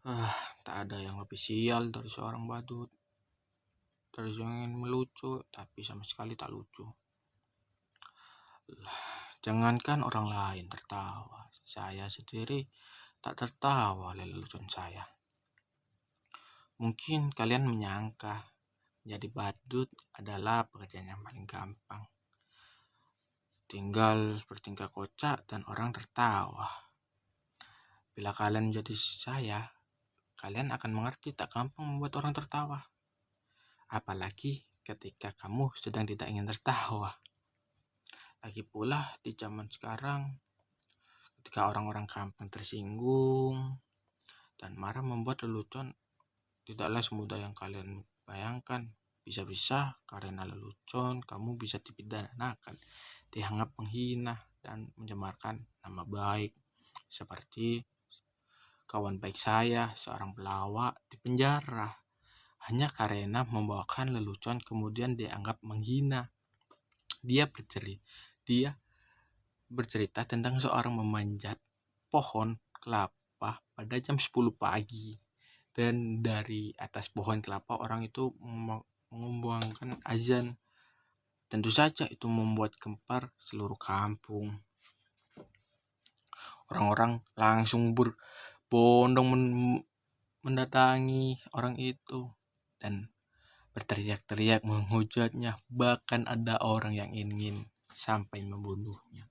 Tak ada yang lebih sial dari seorang badut. Dari yang ingin melucu, tapi sama sekali tak lucu. Jangankan orang lain tertawa, saya sendiri tak tertawa oleh lelucon saya. Mungkin kalian menyangka jadi badut adalah pekerjaan yang paling gampang. Tinggal bertingkah kocak dan orang tertawa. Bila kalian menjadi saya, kalian akan mengerti tak gampang membuat orang tertawa. Apalagi ketika kamu sedang tidak ingin tertawa. Lagi pula di zaman sekarang, ketika orang-orang gampang tersinggung dan marah, membuat lelucon tidaklah semudah yang kalian bayangkan. Bisa-bisa karena lelucon kamu bisa dipidanakan, dianggap menghina dan mencemarkan nama baik. Seperti kawan baik saya, seorang pelawak di penjara hanya karena membawakan lelucon kemudian dianggap menghina. Dia bercerita tentang seorang memanjat pohon kelapa pada jam 10 pagi. Dan dari atas pohon kelapa orang itu mengumandangkan azan. Tentu saja itu membuat gempar seluruh kampung. Orang-orang langsung berbondong mendatangi orang itu dan berteriak-teriak menghujatnya. Bahkan ada orang yang ingin sampai membunuhnya.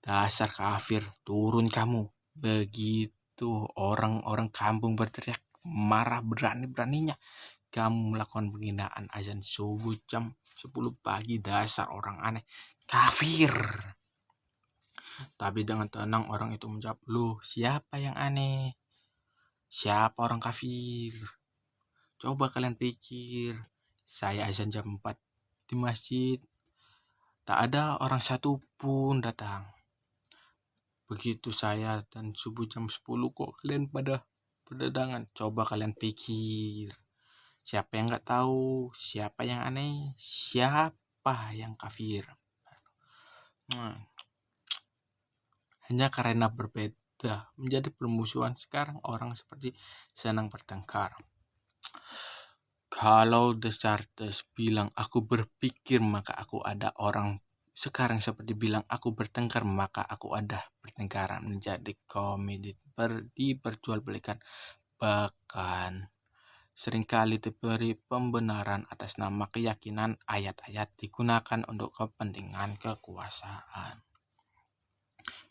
Dasar kafir, turun kamu. Begitu orang-orang kampung berteriak marah berani-beraninya kamu melakukan penghinaan azan subuh jam 10 pagi. Dasar orang aneh, kafir. Tapi dengan tenang orang itu menjawab, loh siapa yang aneh? Siapa orang kafir? Coba kalian pikir, saya azan jam 4 di masjid, tak ada orang satu pun datang. Begitu saya dan subuh jam 10 kok kalian pada berdatangan. Coba kalian pikir, siapa yang gak tahu, siapa yang aneh, siapa yang kafir. Hanya karena berbeda menjadi permusuhan. Sekarang orang seperti senang bertengkar. Kalau Descartes bilang aku berpikir maka aku ada, orang sekarang seperti bilang aku bertengkar maka aku ada. Pertengkaran menjadi komedi diperjualbelikan, bahkan seringkali diberi pembenaran atas nama keyakinan. Ayat-ayat digunakan untuk kepentingan kekuasaan.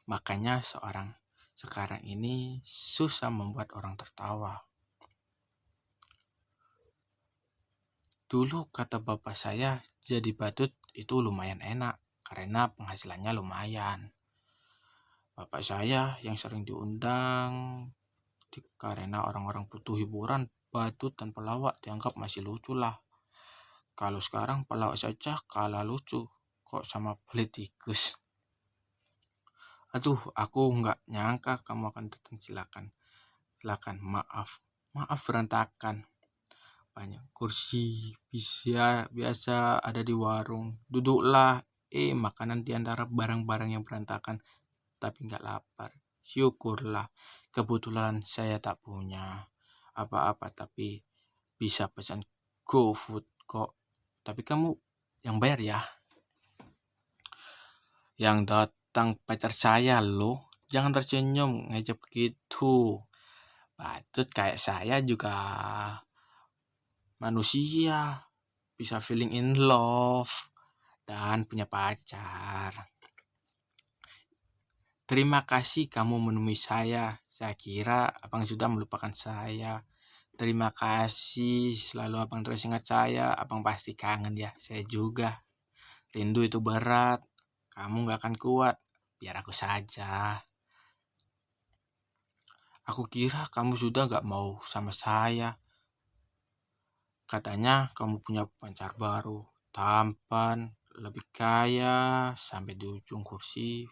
Makanya seorang sekarang ini susah membuat orang tertawa. Dulu kata bapak saya, jadi badut itu lumayan enak karena penghasilannya lumayan. Bapak saya yang sering diundang karena orang-orang butuh hiburan, badut dan pelawak dianggap masih lucu lah. Kalau sekarang pelawak saja kalah lucu, kok sama politikus. Aduh, aku nggak nyangka kamu akan datang. Silakan, maaf berantakan. Banyak kursi biasa ada di warung. Duduklah, makanan di antara barang-barang yang berantakan, tapi nggak lapar. Syukurlah, kebetulan saya tak punya apa-apa, tapi bisa pesan GoFood kok. Tapi kamu yang bayar ya. Yang datang pacar saya loh. Jangan tersenyum ngejek begitu. Badut kayak saya juga manusia, bisa feeling in love dan punya pacar. Terima kasih kamu menemui saya. Saya kira abang sudah melupakan saya. Terima kasih, selalu abang terus ingat saya. Abang pasti kangen ya, saya juga. Rindu itu berat, kamu gak akan kuat, biar aku saja. Aku kira kamu sudah gak mau sama saya. Katanya kamu punya pacar baru, tampan, lebih kaya, sampai di ujung kursi.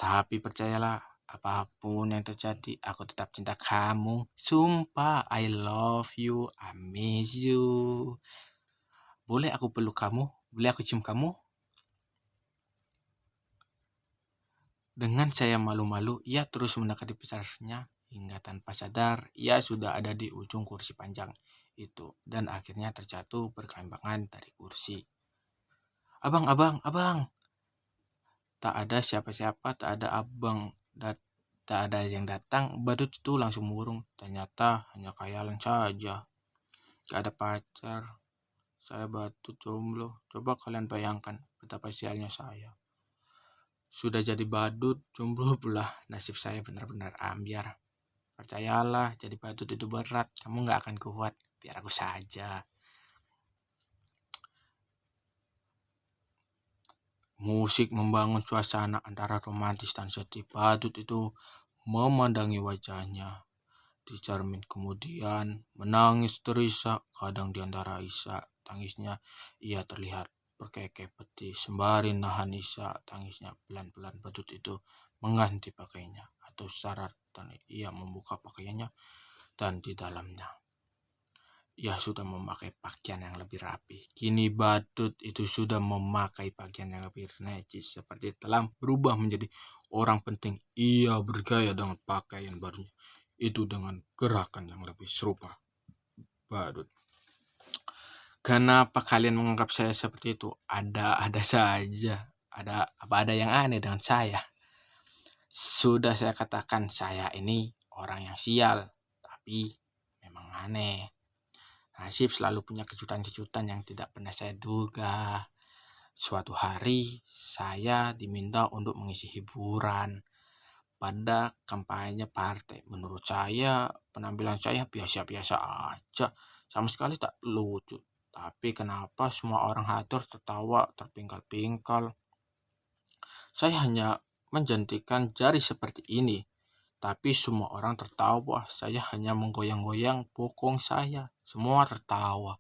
Tapi percayalah, apapun yang terjadi, aku tetap cinta kamu. Sumpah, I love you, I miss you. Boleh aku peluk kamu? Boleh aku cium kamu? Dengan saya malu-malu, ia terus mendekati pacarnya hingga tanpa sadar ia sudah ada di ujung kursi panjang itu dan akhirnya terjatuh berkelimpangan dari kursi. "Abang, abang, abang!" Tak ada siapa-siapa, tak ada abang, tak ada yang datang. Badut itu langsung murung. Ternyata hanya khayalan saja. Gak ada pacar. Saya badut jomblo. Coba kalian bayangkan betapa sialnya saya. Sudah jadi badut, jomblo pula. Nasib saya benar-benar ambiar. Percayalah, jadi badut itu berat. Kamu gak akan kuat. Biar aku saja. Musik membangun suasana antara romantis dan sedih. Badut itu memandangi wajahnya di cermin, kemudian menangis terisak. Kadang di antara isak tangisnya ia terlihat berkekeh pedih. Sembari nahan isak tangisnya, pelan-pelan badut itu mengganti pakaiannya atau syarat dan ia membuka pakaiannya, dan di dalamnya ia sudah memakai pakaian yang lebih rapi. Kini badut itu sudah memakai pakaian yang lebih necis, seperti telah berubah menjadi orang penting. Ia bergaya dengan pakaian barunya itu dengan gerakan yang lebih serupa badut. Kenapa kalian menganggap saya seperti itu? Ada saja. Ada yang aneh dengan saya? Sudah saya katakan saya ini orang yang sial, tapi memang aneh. Nasib selalu punya kejutan-kejutan yang tidak pernah saya duga. Suatu hari saya diminta untuk mengisi hiburan pada kampanye partai. Menurut saya penampilan saya biasa-biasa aja, sama sekali tak lucu. Tapi kenapa semua orang hadir tertawa terpingkal-pingkal? Saya hanya menjentikan jari seperti ini, tapi semua orang tertawa. Saya hanya menggoyang-goyang bokong saya, semua tertawa.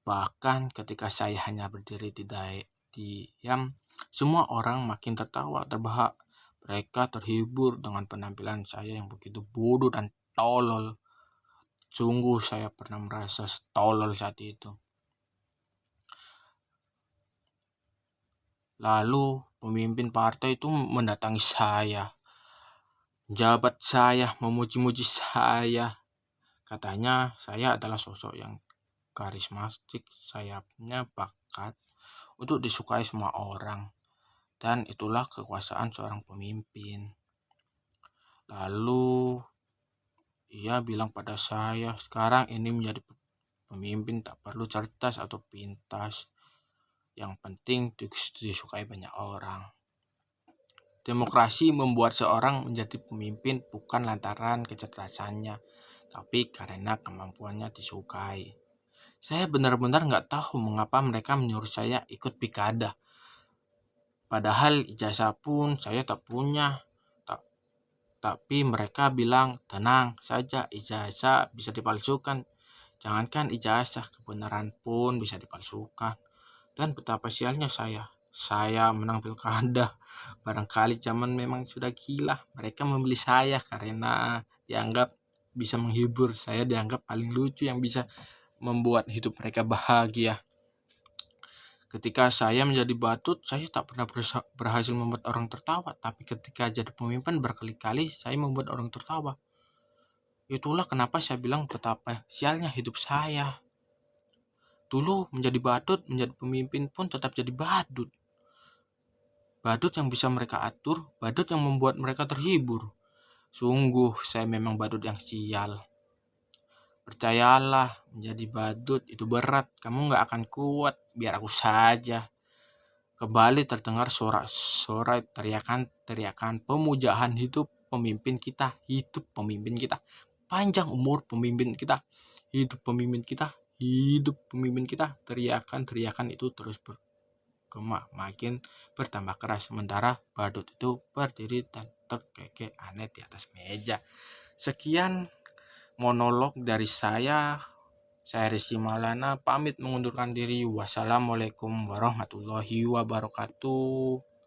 Bahkan ketika saya hanya berdiri diam, semua orang makin tertawa terbahak. Mereka terhibur dengan penampilan saya yang begitu bodoh dan tolol. Sungguh saya pernah merasa setolol saat itu. Lalu pemimpin partai itu mendatangi saya. Jabat saya, memuji-muji saya. Katanya saya adalah sosok yang karismatik, saya punya bakat untuk disukai semua orang, dan itulah kekuasaan seorang pemimpin. Lalu ia bilang pada saya, sekarang ini menjadi pemimpin tak perlu cerdas atau pintas, yang penting disukai banyak orang. Demokrasi membuat seorang menjadi pemimpin bukan lantaran kecerdasannya, tapi karena kemampuannya disukai. Saya benar-benar nggak tahu mengapa mereka menyuruh saya ikut pilkada. Padahal ijazah pun saya tak punya. Tapi mereka bilang, tenang saja, ijazah bisa dipalsukan. Jangankan ijazah, kebenaran pun bisa dipalsukan. Dan betapa sialnya saya menang pilkada. Barangkali zaman memang sudah gila. Mereka membeli saya karena dianggap bisa menghibur. Saya dianggap paling lucu yang bisa membuat hidup mereka bahagia. Ketika saya menjadi badut, saya tak pernah berhasil membuat orang tertawa. Tapi ketika jadi pemimpin berkali-kali saya membuat orang tertawa. Itulah kenapa saya bilang betapa sialnya hidup saya. Dulu menjadi badut, menjadi pemimpin pun tetap jadi badut. Badut yang bisa mereka atur, badut yang membuat mereka terhibur. Sungguh saya memang badut yang sial. Percayalah, menjadi badut itu berat. Kamu gak akan kuat, biar aku saja. Kembali terdengar sorak-sorai teriakan pemujaan hidup pemimpin kita. Hidup pemimpin kita. Panjang umur pemimpin kita. Hidup pemimpin kita. Hidup pemimpin kita. Teriakan itu terus bergema, makin bertambah keras. Sementara badut itu berdiri dan terkekeh aneh di atas meja. Sekian monolog dari saya. Saya Rizky Maulana pamit mengundurkan diri. Wassalamualaikum warahmatullahi wabarakatuh.